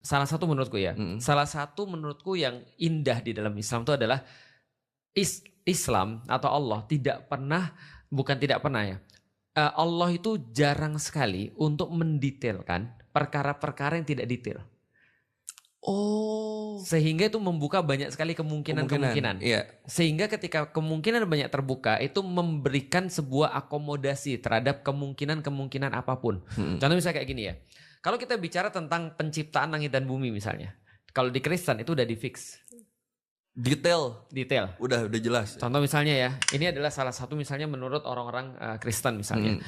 salah satu menurutku ya, salah satu menurutku yang indah di dalam Islam itu adalah Islam atau Allah bukan tidak pernah ya. Allah itu jarang sekali untuk mendetailkan perkara-perkara yang tidak detail. Oh. Sehingga itu membuka banyak sekali kemungkinan. Iya. Sehingga ketika kemungkinan banyak terbuka, itu memberikan sebuah akomodasi terhadap kemungkinan apapun. Contoh misalnya kayak gini ya. Kalau kita bicara tentang penciptaan langit dan bumi misalnya. Kalau di Kristen itu udah di-fix. Detail. Udah jelas. Contoh misalnya ya, ini adalah salah satu misalnya menurut orang-orang Kristen misalnya.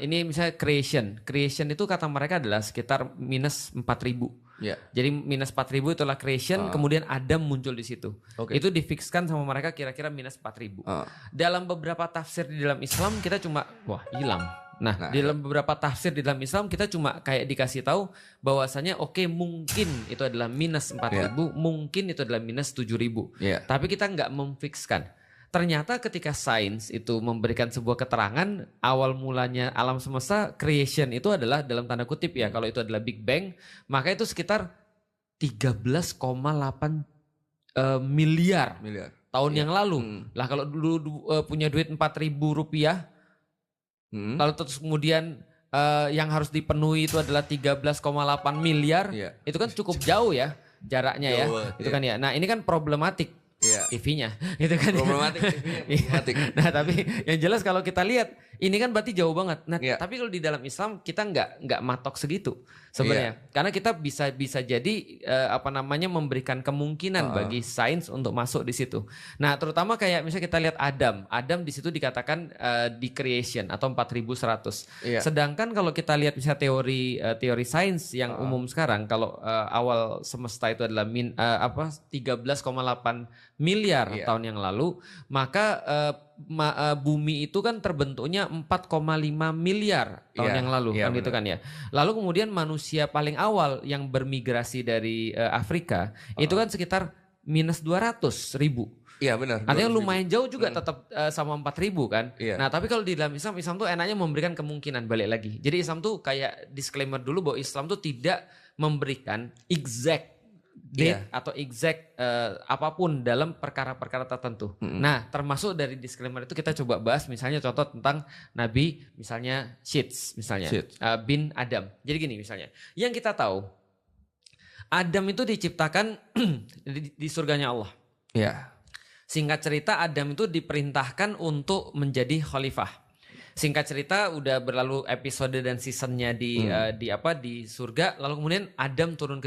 Ini misalnya creation. Creation itu kata mereka adalah sekitar minus 4.000. Yeah. Jadi minus 4.000 itulah creation, kemudian Adam muncul di situ. Okay. Itu difikskan sama mereka kira-kira minus 4.000. Dalam beberapa tafsir di dalam Islam kita cuma hilang. Nah, di dalam beberapa tafsir di dalam Islam kita cuma kayak dikasih tahu bahwasanya mungkin itu adalah minus 4.000, mungkin itu adalah minus 7.000. Tapi kita nggak memfikskan. Ternyata ketika sains itu memberikan sebuah keterangan awal mulanya alam semesta, creation itu adalah dalam tanda kutip ya, kalau itu adalah Big Bang, maka itu sekitar 13,8 miliar tahun yang lalu. Lah kalau dulu punya duit 4.000 rupiah, lalu terus kemudian yang harus dipenuhi itu adalah 13,8 miliar, itu kan cukup jauh ya jaraknya itu kan ya. Nah ini kan problematik. TV-nya gitu kan. Problematik TV-nya. Nah tapi yang jelas kalau kita lihat ini kan berarti jauh banget. Nah tapi kalau di dalam Islam kita nggak matok segitu sebenarnya. Karena kita bisa jadi memberikan kemungkinan bagi sains untuk masuk di situ. Nah terutama kayak misalnya kita lihat Adam di situ dikatakan di creation atau 4.100. Sedangkan kalau kita lihat misalnya teori sains yang umum sekarang, kalau awal semesta itu adalah 13,8 miliar tahun yang lalu, maka bumi itu kan terbentuknya 4,5 miliar tahun yang lalu kan gitu kan ya. Lalu kemudian manusia paling awal yang bermigrasi dari Afrika itu kan sekitar minus 200.000. Iya benar. Artinya lumayan jauh juga tetap sama 4.000 kan. Nah tapi kalau di dalam Islam tuh enaknya memberikan kemungkinan balik lagi. Jadi Islam tuh kayak disclaimer dulu bahwa Islam tuh tidak memberikan exact date atau exact apapun dalam perkara-perkara tertentu. Nah termasuk dari disclaimer itu kita coba bahas misalnya contoh tentang Nabi misalnya Syeds misalnya bin Adam. Jadi gini misalnya, yang kita tahu Adam itu diciptakan di surganya Allah. Singkat cerita Adam itu diperintahkan untuk menjadi khalifah. Singkat cerita udah berlalu episode dan seasonnya di surga, lalu kemudian Adam turun ke